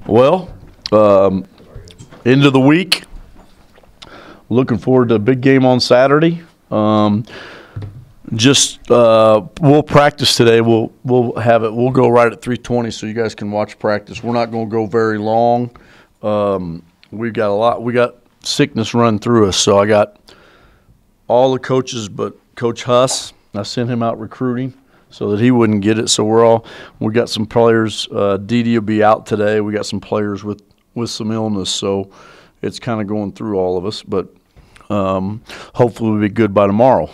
Well, end of the week. Looking forward to a big game on Saturday. We'll practice today. We'll have it. We'll go right at 3:20, so you guys can watch practice. We're not going to go very long. We got sickness running through us, so I got all the coaches but Coach Huss. I sent him out recruiting so that he wouldn't get it. So we got some players. Dede will be out today. We got some players with some illness, so it's kind of going through all of us. But hopefully we'll be good by tomorrow.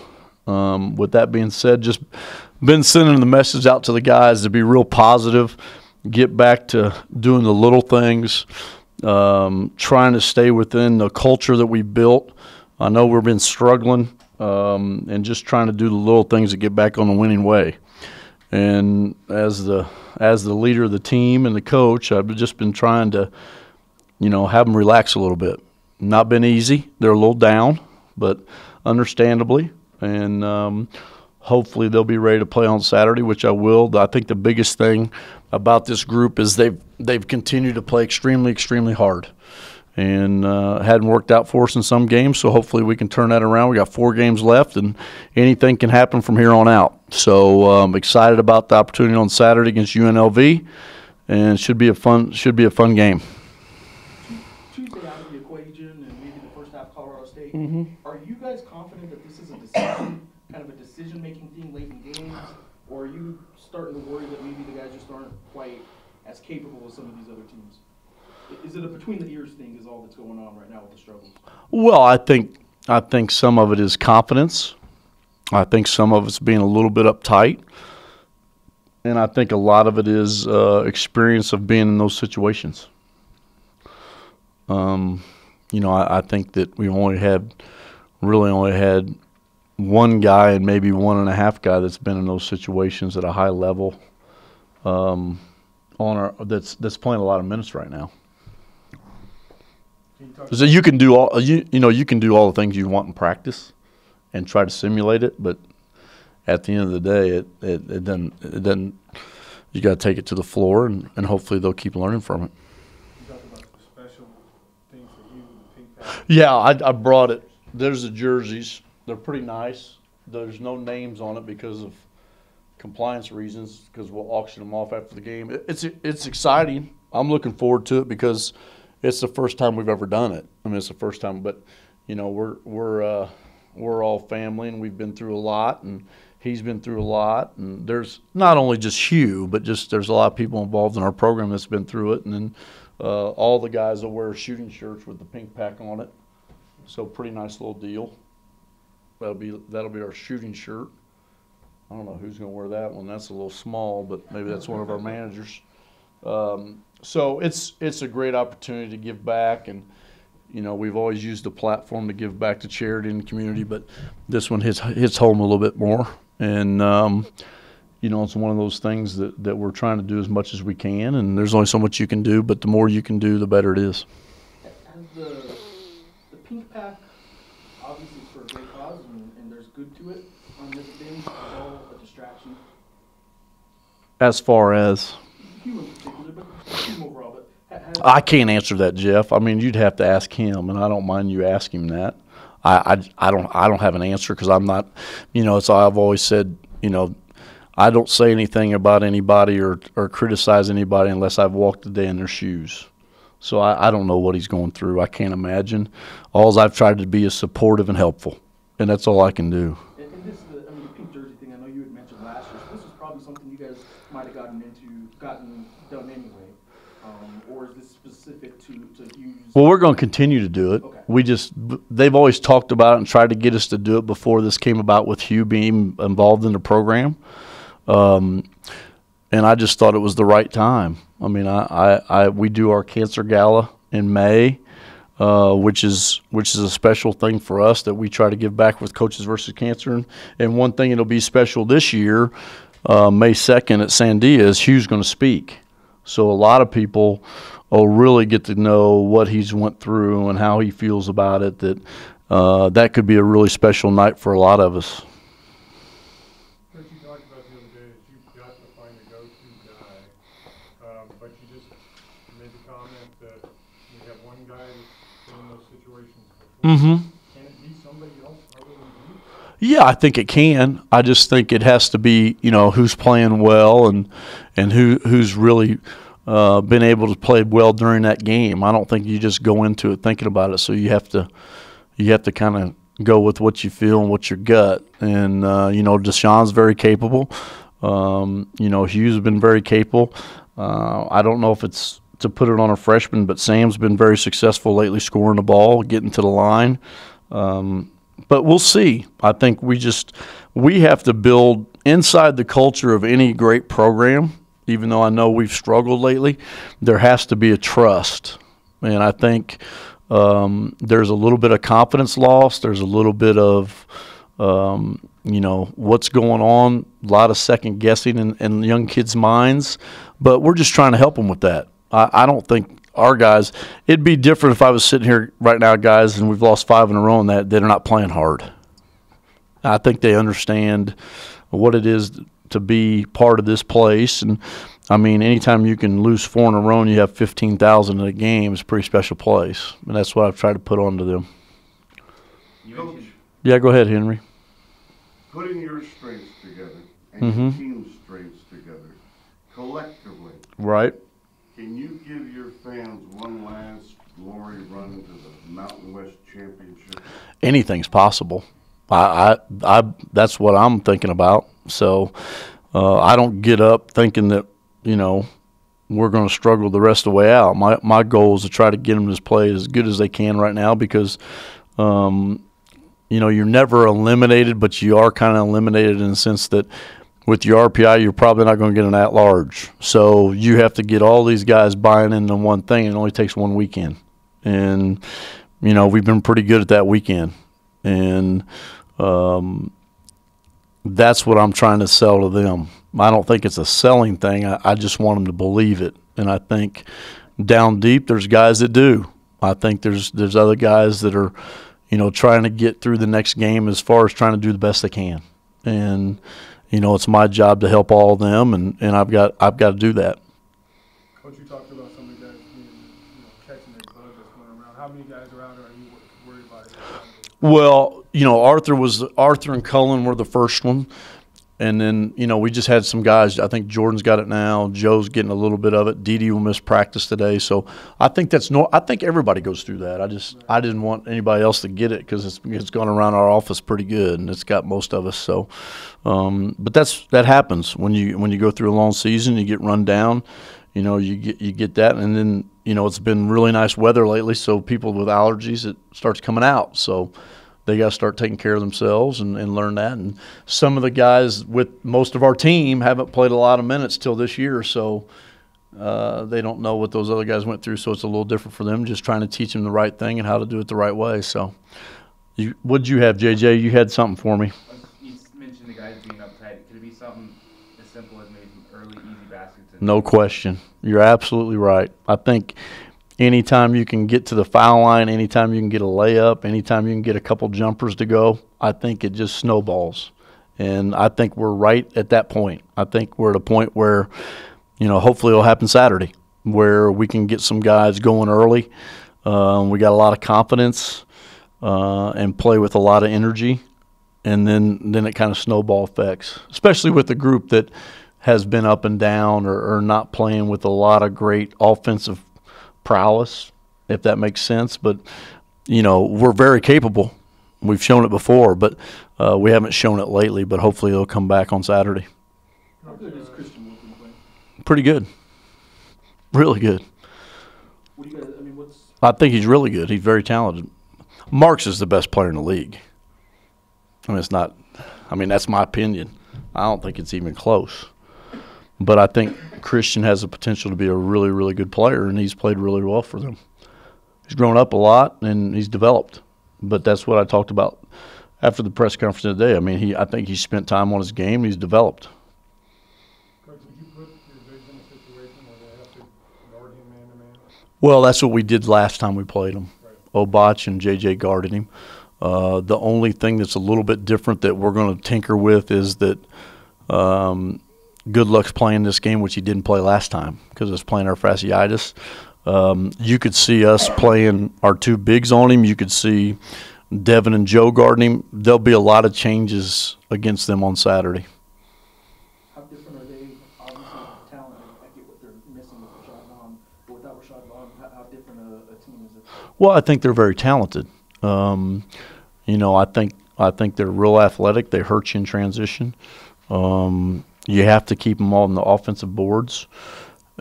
With that being said, just been sending the message out to the guys to be real positive, get back to doing the little things, trying to stay within the culture that we built. I know we've been struggling, and just trying to do the little things to get back on the winning way. And as the leader of the team and the coach, I've just been trying to, have them relax a little bit. Not been easy. They're a little down, but understandably. And hopefully they'll be ready to play on Saturday, which I will. I think the biggest thing about this group is they've continued to play extremely, extremely hard. And hadn't worked out for us in some games, so hopefully we can turn that around. We got 4 games left, and anything can happen from here on out. So I'm excited about the opportunity on Saturday against UNLV, and should be a fun game. Tuesday out of the equation, and maybe the first half Colorado State. Mm-hmm. Are you guys confident that this is a decision-making thing late in games, or are you starting to worry that maybe the guys just aren't quite as capable as some of these other teams? Is it a between the ears thing is all that's going on right now with the struggles? Well, I think some of it is confidence. I think some of it's being a little bit uptight. And I think a lot of it is experience of being in those situations. I think that we only had one guy and maybe 1.5 guy that's been in those situations at a high level that's playing a lot of minutes right now. So you can do all you can do all the things you want in practice, and try to simulate it. But at the end of the day, it doesn't. You got to take it to the floor, and hopefully they'll keep learning from it. You talked about the special thing for you, the Pink Pack. Yeah, I brought it. There's the jerseys. They're pretty nice. There's no names on it because of compliance reasons, because we'll auction them off after the game. It's exciting. I'm looking forward to it because it's the first time we've ever done it. I mean, it's the first time, but we're all family, and we've been through a lot, and he's been through a lot, and there's not only just Hugh, but just there's a lot of people involved in our program that's been through it, and then all the guys will wear shooting shirts with the Pink Pack on it. So pretty nice little deal. That'll be our shooting shirt. I don't know who's going to wear that one. That's a little small, but maybe that's one of our managers. So it's a great opportunity to give back, and we've always used the platform to give back to charity in the community, but this one hits home a little bit more. And it's one of those things that we're trying to do as much as we can, and there's only so much you can do, but the more you can do, the better it is. Has the Pink Pack, obviously it's for a great cause, and there's good to it, this thing is all a distraction? As far as? Hugh in particular, but Hugh overall. But I can't answer that, Jeff. I mean, you'd have to ask him, and I don't mind you asking him that. I don't have an answer because I'm not, it's I've always said, I don't say anything about anybody or criticize anybody unless I've walked a day in their shoes. So I don't know what he's going through. I can't imagine. All I've tried to be is supportive and helpful, and that's all I can do. And this is the pink jersey thing. I know you had mentioned last year. So this is probably something you guys might have gotten done anyway. Or is this specific to use? Well, we're going to continue to do it. Okay. They've always talked about it and tried to get us to do it before this came about with Hugh being involved in the program. And I just thought it was the right time. I mean, we do our cancer gala in May, which is a special thing for us that we try to give back with Coaches versus Cancer. And one thing that'll be special this year, May 2nd at Sandia, is Hugh's going to speak. So a lot of people will really get to know what he's went through and how he feels about it. That could be a really special night for a lot of us. What you talked about the other day is you've got to find a go-to guy, but you just made the comment that we have one guy that's been in those situations before. Mm-hmm. Can it be somebody else other than you? Yeah, I think it can. I just think it has to be, who's playing well and who's really been able to play well during that game. I don't think you just go into it thinking about it. So you have to kind of go with what you feel and what's your gut. And Deshaun's very capable. Hughes has been very capable. I don't know if it's to put it on a freshman, but Sam's been very successful lately scoring the ball, getting to the line. But we'll see. I think we have to build inside the culture of any great program, even though I know we've struggled lately, there has to be a trust. And I think there's a little bit of confidence lost. There's a little bit of, what's going on, a lot of second guessing in young kids' minds. But we're just trying to help them with that. I don't think our guys, it'd be different if I was sitting here right now, guys, and we've lost 5 in a row and that they're not playing hard. I think they understand what it is to be part of this place. And, I mean, anytime you can lose 4 in a row and you have 15,000 in a game, it's a pretty special place. And that's what I've tried to put onto them. Coach, Yeah, go ahead, Henry. putting your strengths together and Mhm. your team's strengths together collectively, Right. can you give your fans one last glory run to the Mountain West Championship? Anything's possible. I that's what I'm thinking about. So I don't get up thinking that, we're going to struggle the rest of the way out. My goal is to try to get them to play as good as they can right now because, you're never eliminated, but you are kind of eliminated in the sense that with your RPI, you're probably not going to get an at-large. So you have to get all these guys buying into one thing. It only takes one weekend. And, we've been pretty good at that weekend. And that's what I'm trying to sell to them. I don't think it's a selling thing. I just want them to believe it. And I think down deep there's guys that do. I think there's other guys that are, trying to get through the next game as far as trying to do the best they can. And, it's my job to help all of them, and I've got to do that. Coach, you talked about some of the guys being, catching their bug that's going around. How many guys are out, or are you worried about it? Well, Arthur and Cullen were the first one. And then, we just had some guys. I think Jordan's got it now. Joe's getting a little bit of it. Dede will miss practice today. So I think I think everybody goes through that. I didn't want anybody else to get it because it's gone around our office pretty good, and it's got most of us. So, but that happens when you go through a long season. You get run down. You get that, and then it's been really nice weather lately. So people with allergies, it starts coming out. So they got to start taking care of themselves and learn that. And some of the guys with most of our team haven't played a lot of minutes till this year, so they don't know what those other guys went through. So it's a little different for them, just trying to teach them the right thing and how to do it the right way. So what'd you have, JJ? You had something for me. You mentioned the guys being uptight. Could it be something as simple as maybe some early, easy baskets? No question. You're absolutely right. I think anytime you can get to the foul line, anytime you can get a layup, anytime you can get a couple jumpers to go, I think it just snowballs. And I think we're right at that point. I think we're at a point where, hopefully it'll happen Saturday, where we can get some guys going early. We got a lot of confidence and play with a lot of energy. And then it kind of snowball effects, especially with the group that has been up and down or not playing with a lot of great offensive prowess, if that makes sense. But we're very capable. We've shown it before, but we haven't shown it lately. But hopefully it'll come back on Saturday. How good is Christian Wilson playing? Pretty good, really good. What do you guys? I think he's really good. He's very talented. Marks is the best player in the league. It's not. That's my opinion. I don't think it's even close. But I think Christian has the potential to be a really, really good player, and he's played really well for them. He's grown up a lot, and he's developed. But that's what I talked about after the press conference today. I think he's spent time on his game, and he's developed. Coach, did you put your bigs in a situation where they have to guard him man-to-man? Well, that's what we did last time we played him. Right. Obach and JJ guarded him. The only thing that's a little bit different that we're going to tinker with is that good luck's playing this game, which he didn't play last time because it's playing our fasciitis. You could see us playing our two bigs on him. You could see Devin and Joe guarding him. There'll be a lot of changes against them on Saturday. How different are they? Obviously, talent. I get what they're missing with Rashad Vaughn, but without Rashad Vaughn, how different a team is it? Well, I think they're very talented. I think they're real athletic. They hurt you in transition. You have to keep them all on the offensive boards,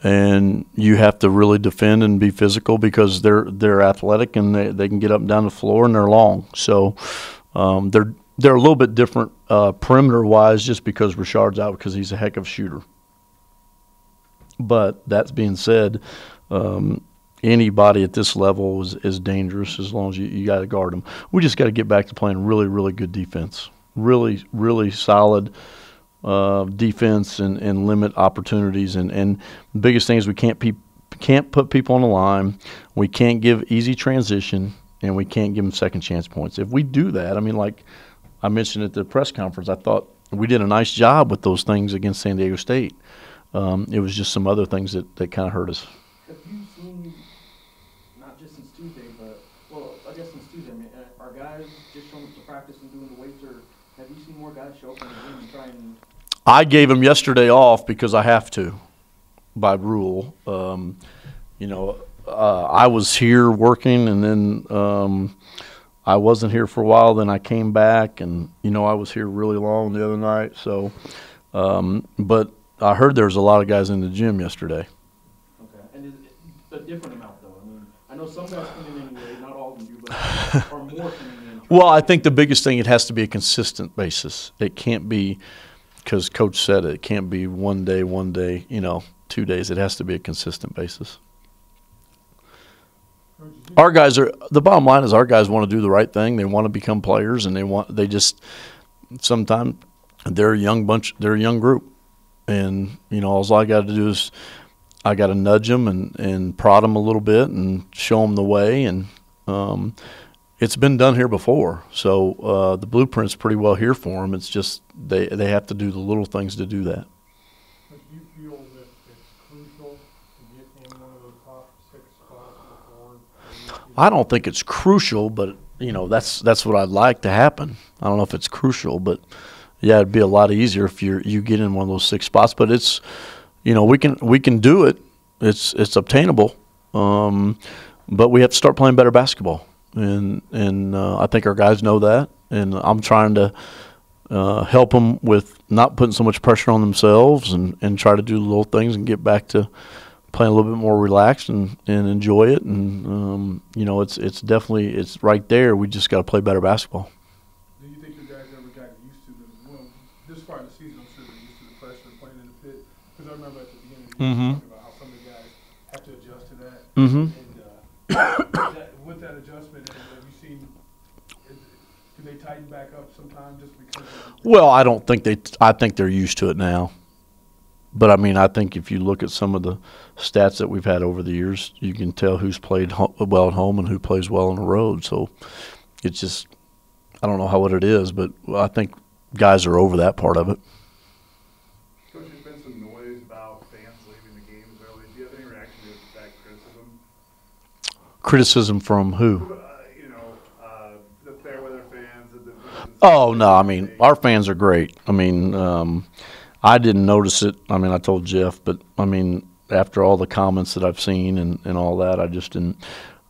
and you have to really defend and be physical because they're athletic and they can get up and down the floor and they're long. So they're a little bit different perimeter wise just because Rashard's out because he's a heck of a shooter. But that being said, anybody at this level is dangerous as long as you got to guard them. We just got to get back to playing really, really good defense. Really, really solid defense and limit opportunities. And the biggest thing is we can't put people on the line. We can't give easy transition, and we can't give them second chance points. If we do that, I mean, like I mentioned at the press conference, I thought we did a nice job with those things against San Diego State. It was just some other things that kind of hurt us. Have you seen, not just since Tuesday, but, well, I guess since Tuesday, I mean, are guys just showing up to practice and doing the weights, or have you seen more guys show up in the gym and try and? I gave them yesterday off because I have to, by rule. I was here working, and then I wasn't here for a while. Then I came back, and I was here really long the other night. So, but I heard there was a lot of guys in the gym yesterday. Okay, and is it a different amount though? I mean, I know some guys come in anyway, not all of them do, but are more coming in. Well, I think the biggest thing, it has to be a consistent basis. It can't be, because Coach said it can't be one day, 2 days. It has to be a consistent basis. Our guys the bottom line is our guys want to do the right thing. They want to become players, and sometimes they're a young bunch, they're a young group. And, all I got to do is I got to nudge them and prod them a little bit and show them the way. And it's been done here before. So the blueprint's pretty well here for them. It's just they have to do the little things to do that. But do you feel that it's crucial to get in one of those top 6 spots before? I don't think it's crucial, but, that's what I'd like to happen. I don't know if it's crucial, but – yeah, it'd be a lot easier if you get in one of those 6 spots. But it's, we can do it. It's obtainable. But we have to start playing better basketball, and I think our guys know that. And I'm trying to help them with not putting so much pressure on themselves, and try to do little things and get back to playing a little bit more relaxed and enjoy it. And it's definitely it's right there. We just got to play better basketball. Do you think you guys ever got used to this part of the season? I'm sure they're used to the pressure of playing in the pit. Because I remember at the beginning of the year talking about how some of the guys have to adjust to that. And with that adjustment, have you seen? Do they tighten back up sometimes just because? Well, I don't think I think they're used to it now. But I mean, I think if you look at some of the stats that we've had over the years, you can tell who's played well at home and who plays well on the road. So it's just, I don't know what it is, but I think guys are over that part of it. Coach, there's been some noise about fans leaving the games early. Do you have any reaction to that criticism? Criticism from who? The Fairweather fans. Oh, no, I mean, our fans are great. I mean, I didn't notice it. I mean, I told Jeff, but, I mean, after all the comments that I've seen and all that, I just didn't,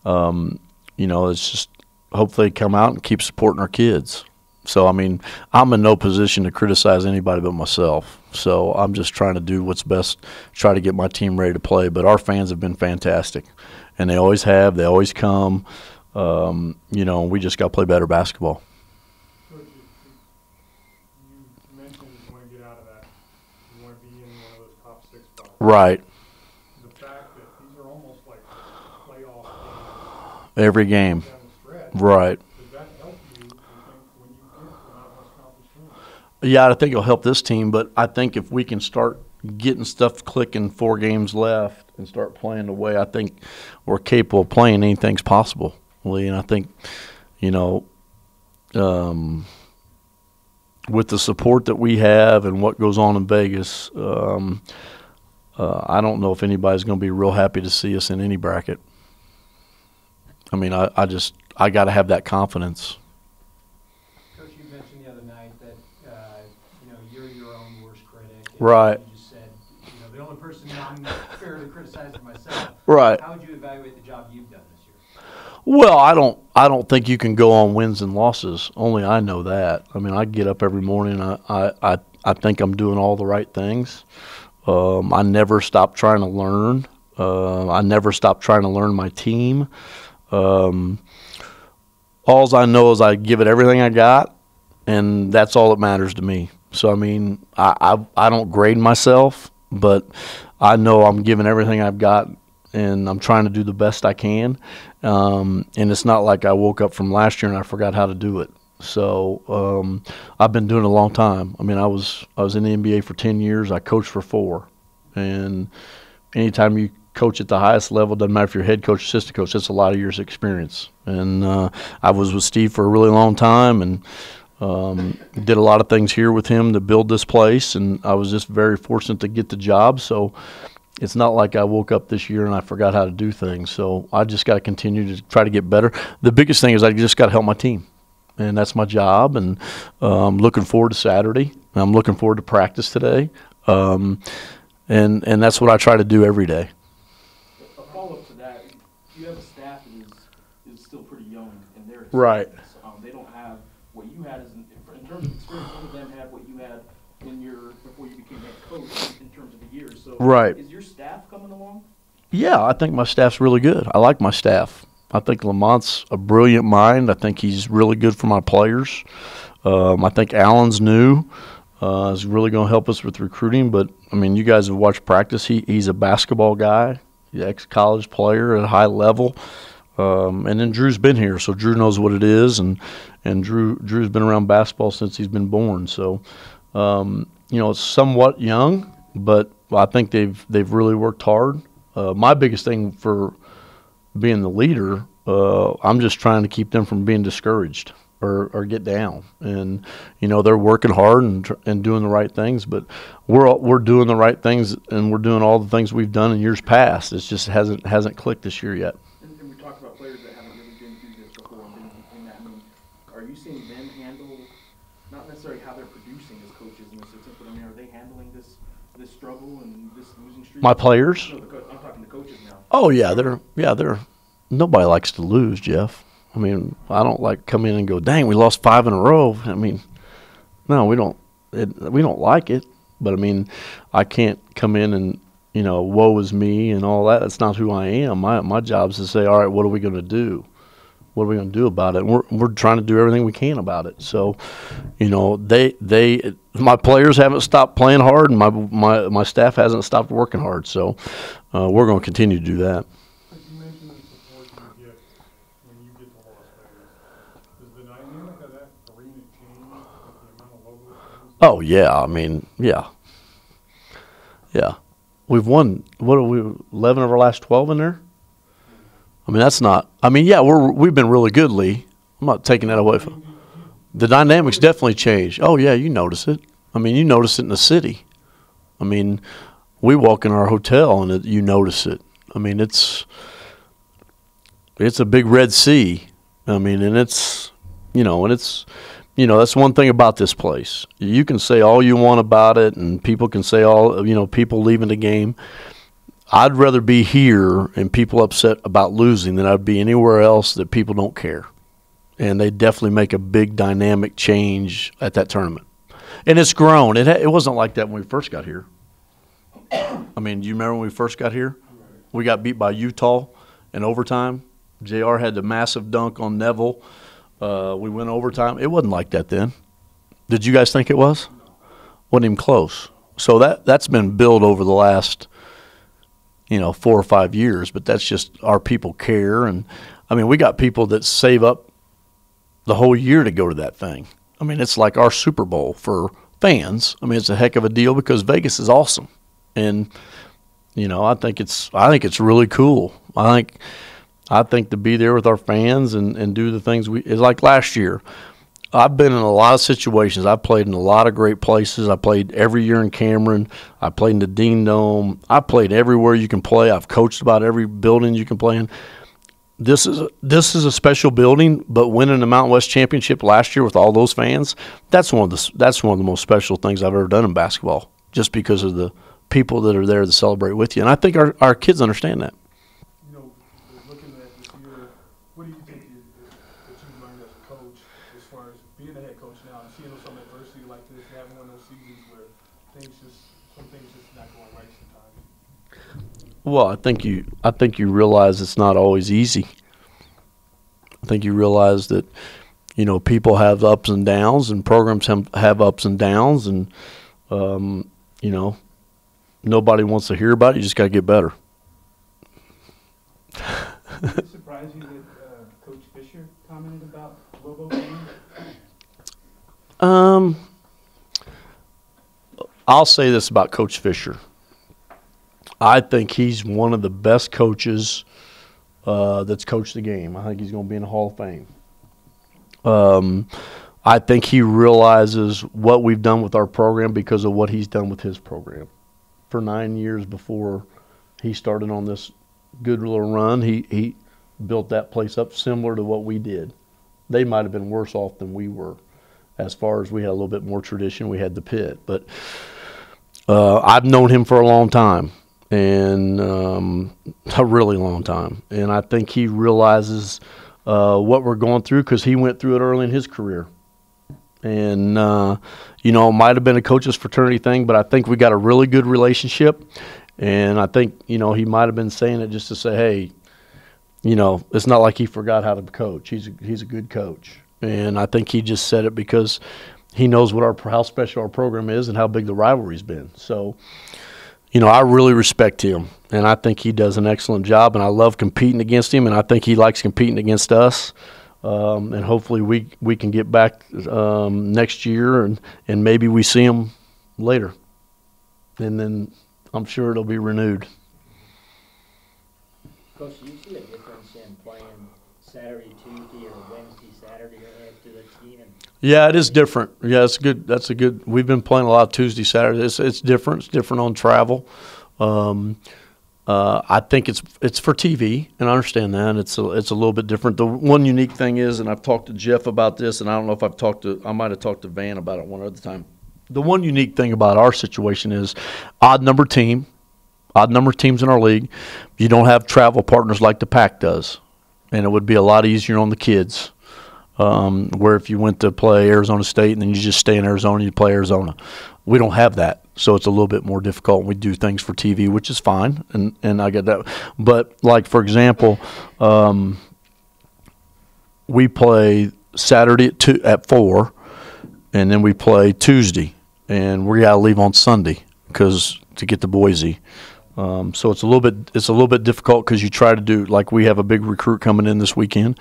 it's just hopefully they come out and keep supporting our kids. So, I mean, I'm in no position to criticize anybody but myself. So I'm just trying to do what's best, try to get my team ready to play. But our fans have been fantastic, and they always have. They always come. We just got to play better basketball. Coach, you mentioned you want to get out of that. You want to be in one of those top 6 spots. Right. The fact that these are almost like playoff games. Every game. Down the stretch. Right. Does that help you think, when you get to an out-west conference tournament? Yeah, I think it'll help this team, but I think if we can start getting stuff clicking, 4 games left, and start playing the way I think we're capable of playing, anything's possible. And I think, with the support that we have and what goes on in Vegas, I don't know if anybody's going to be real happy to see us in any bracket. I mean, I got to have that confidence. Coach, you mentioned the other night that you're your own worst critic. Right. You just said the only person I'm fairly criticized is myself. Right. How would you evaluate the job you've done this year? Well, I don't think you can go on wins and losses. Only I know that. I mean, I get up every morning. I think I'm doing all the right things. I never stop trying to learn. I never stop trying to learn my team. All I know is I give it everything I got, and that's all that matters to me. So, I mean, I don't grade myself, but I know I'm giving everything I've got, and I'm trying to do the best I can. And it's not like I woke up from last year and I forgot how to do it. So I've been doing it a long time. I mean, I was in the NBA for 10 years. I coached for 4. And anytime you coach at the highest level, doesn't matter if you're head coach or assistant coach, it's a lot of years' experience. And I was with Steve for a really long time and did a lot of things here with him to build this place. And I was just very fortunate to get the job. So it's not like I woke up this year and I forgot how to do things. So I just got to continue to try to get better. The biggest thing is I just got to help my team. And that's my job, and I'm looking forward to Saturday. I'm looking forward to practice today, and that's what I try to do every day. A follow-up to that, you have a staff that is still pretty young in their experience. Right. They don't have what you had in terms of experience. None of them have what you had before you became head coach in terms of the years. So, right. Is your staff coming along? Yeah, I think my staff's really good. I like my staff. I think Lamont's a brilliant mind. I think he's really good for my players. I think Allen's new. Is really going to help us with recruiting. But, I mean, you guys have watched practice. He's a basketball guy. He's an ex-college player at a high level. And then Drew's been here, so Drew knows what it is. And Drew's been around basketball since he's been born. So, it's somewhat young, but I think they've really worked hard. My biggest thing for being the leader, I'm just trying to keep them from being discouraged or get down. And they're working hard and doing the right things, but we're doing the right things, and we're doing all the things we've done in years past. It just hasn't clicked this year yet. And we talked about players that haven't really been through this before and been in that. I mean, are you seeing them handle not necessarily how they're producing as coaches and assistants, but I mean, are they handling this struggle and this losing streak? My players? No, I'm talking to coaches now. Oh yeah, they're nobody likes to lose, Jeff. I mean, I don't like come in and go, dang, we lost 5 in a row. I mean, no, we don't like it. But I mean, I can't come in and woe is me and all that. That's not who I am. My job is to say, all right, what are we going to do? What are we going to do about it? And we're trying to do everything we can about it. So, my players haven't stopped playing hard, and my staff hasn't stopped working hard. So, we're going to continue to do that. You mentioned the support you get when you get to Las Vegas. Does the dynamic of that arena change with the amount of Lobos fans? Oh yeah, I mean, yeah. We've won. What are we? 11 of our last 12 in there. I mean, that's not. I mean, yeah, we've been really good, Lee. I'm not taking that away from. The dynamics definitely changed. Oh yeah, you notice it. I mean, you notice it in the city. I mean, we walk in our hotel and you notice it. I mean, it's a big Red Sea. I mean, and it's that's one thing about this place. You can say all you want about it, and people can say people leaving the game. I'd rather be here and people upset about losing than I'd be anywhere else that people don't care. And they definitely make a big dynamic change at that tournament. And it's grown. It wasn't like that when we first got here. I mean, do you remember when we first got here? We got beat by Utah in overtime. JR had the massive dunk on Neville. We went overtime. It wasn't like that then. Did you guys think it was? Wasn't even close. So that's been built over the last 4 or 5 years, but that's just our people care. And, I mean, we got people that save up the whole year to go to that thing. I mean, it's like our Super Bowl for fans. I mean, it's a heck of a deal because Vegas is awesome. And, I think it's really cool. I think to be there with our fans and do the things it's like last year. I've been in a lot of situations. I've played in a lot of great places. I played every year in Cameron. I played in the Dean Dome. I played everywhere you can play. I've coached about every building you can play in. This is a special building, but winning the Mountain West Championship last year with all those fans, that's one of the most special things I've ever done in basketball, just because of the people that are there to celebrate with you. And I think our kids understand that. You know, looking at this year, what do you think that you've learned as a coach as far as being a head coach now and seeing some adversity like this, having one of those seasons where some things just not going right sometimes? Well, I think you realize it's not always easy. I think you realize that, you know, people have ups and downs, and programs have ups and downs, and you know, nobody wants to hear about it. You just got to get better. Did it surprise you that Coach Fisher commented about Lobo fans? I'll say this about Coach Fisher. I think he's one of the best coaches that's coached the game. I think he's going to be in the Hall of Fame. I think he realizes what we've done with our program because of what he's done with his program. For 9 years before he started on this good little run, he built that place up similar to what we did. They might have been worse off than we were, as far as we had a little bit more tradition. We had the pit. But I've known him for a long time, and a really long time. And I think he realizes what we're going through because he went through it early in his career. And, you know, it might have been a coach's fraternity thing, but I think we got a really good relationship. And I think, you know, he might have been saying it just to say, hey, you know, it's not like he forgot how to coach. He's a good coach. And I think he just said it because he knows how special our program is and how big the rivalry's been. So, you know, I really respect him, and I think he does an excellent job, and I love competing against him, and I think he likes competing against us. And hopefully we can get back next year, and maybe we see him later. And then I'm sure it'll be renewed. Coach, do you see a difference in playing Saturday, Tuesday, or Wednesday, Saturday after the team? Yeah, it is different. Yeah, it's good. That's a good. We've been playing a lot of Tuesday, Saturday. It's different. It's different on travel. I think it's for TV, and I understand that. It's a little bit different. The one unique thing is, and I've talked to Jeff about this, and I don't know if I might have talked to Van about it one other time. The one unique thing about our situation is odd number teams in our league. You don't have travel partners like the Pack does, and it would be a lot easier on the kids. Where if you went to play Arizona State and then you just stay in Arizona, you play Arizona. We don't have that, so it's a little bit more difficult. We do things for TV, which is fine, and I get that. But, like, for example, we play Saturday at 4, and then we play Tuesday, and we got to leave on Sunday to get to Boise. So it's a little bit difficult because you try to do, like, we have a big recruit coming in this weekend,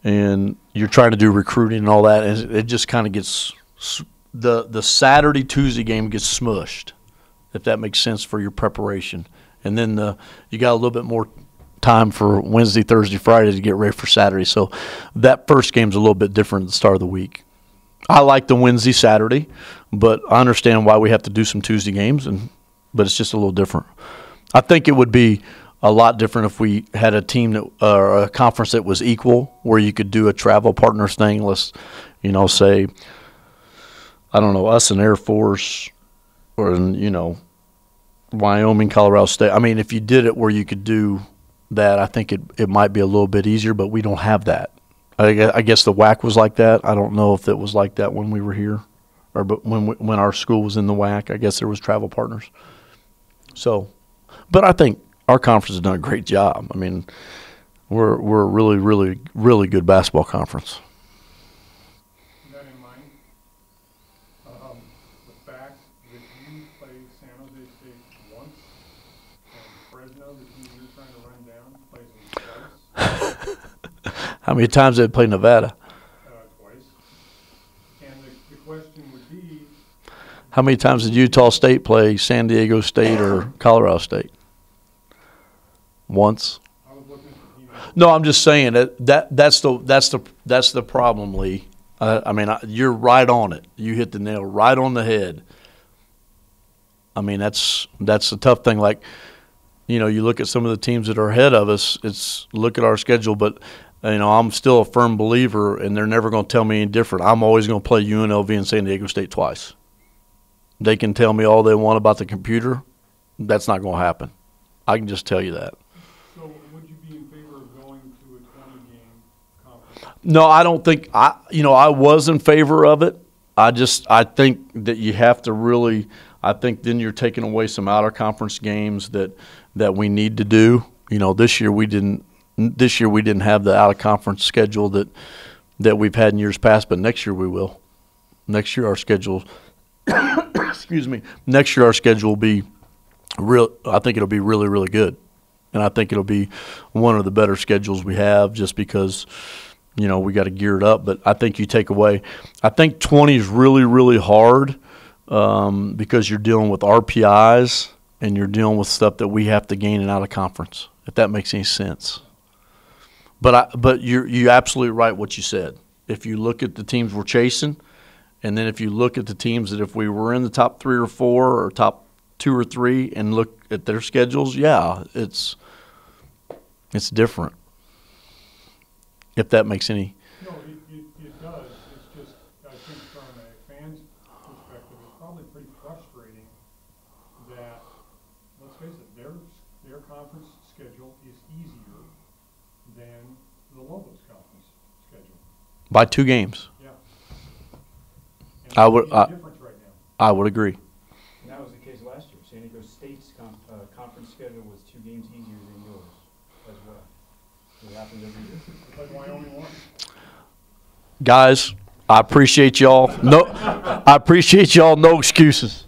and you're trying to do recruiting and all that, and it just kind of gets the Saturday Tuesday game gets smushed, if that makes sense for your preparation, and then you got a little bit more time for Wednesday, Thursday, Friday to get ready for Saturday. So that first game's a little bit different at the start of the week. I like the Wednesday, Saturday, but I understand why we have to do some Tuesday games, but it's just a little different. I think it would be a lot different if we had a team or a conference that was equal, where you could do a travel partners thing. Let's, say, I don't know, us and Air Force, or Wyoming, Colorado State. I mean, if you did it where you could do that, I think it might be a little bit easier. But we don't have that. I guess the WAC was like that. I don't know if it was like that when we were here, but when our school was in the WAC, I guess there was travel partners. So, but I think our conference has done a great job. I mean, we're a really, really, really good basketball conference. With that in mind, the fact that you played San Jose State once, and Fresno, the team you're trying to run down, plays them twice. How many times did they play Nevada? Twice. And the question would be, how many times did Utah State play San Diego State or Colorado State? Once. I was looking at the team. No, I'm just saying that's the problem, Lee. I mean, you're right on it. You hit the nail right on the head. I mean, that's a tough thing. Like, you know, you look at some of the teams that are ahead of us. It's look at our schedule, but you know, I'm still a firm believer, and they're never going to tell me any different. I'm always going to play UNLV and San Diego State twice. They can tell me all they want about the computer. That's not going to happen. I can just tell you that. So would you be in favor of going to a 20-game conference? No, I don't think I was in favor of it. I think that you have to really. I think then you're taking away some outer conference games that we need to do. You know, this year we didn't have the out of conference schedule that we've had in years past, but next year we will. Next year our schedule excuse me. Next year our schedule will be I think it'll be really, really good. And I think it'll be one of the better schedules we have just because, you know, we got to gear it up. But I think you take away – I think 20 is really, really hard because you're dealing with RPIs and you're dealing with stuff that we have to gain in out of conference, if that makes any sense. But you're absolutely right what you said. If you look at the teams we're chasing, and then if you look at the teams that if we were in the top 3 or 4 or top 2 or 3 and look at their schedules, yeah, it's different. If that makes any. No, it does. It's just, I think from a fan's perspective, it's probably pretty frustrating that, let's face it, their conference schedule is easier than the Lobos conference schedule. By 2 games. Yeah. And I would. there's a difference right now. I would agree. And that was the case last year. San Diego State's conference schedule was 2 games easier than yours as well. It happens every year. Like Wyoming won. Guys, I appreciate y'all. No excuses.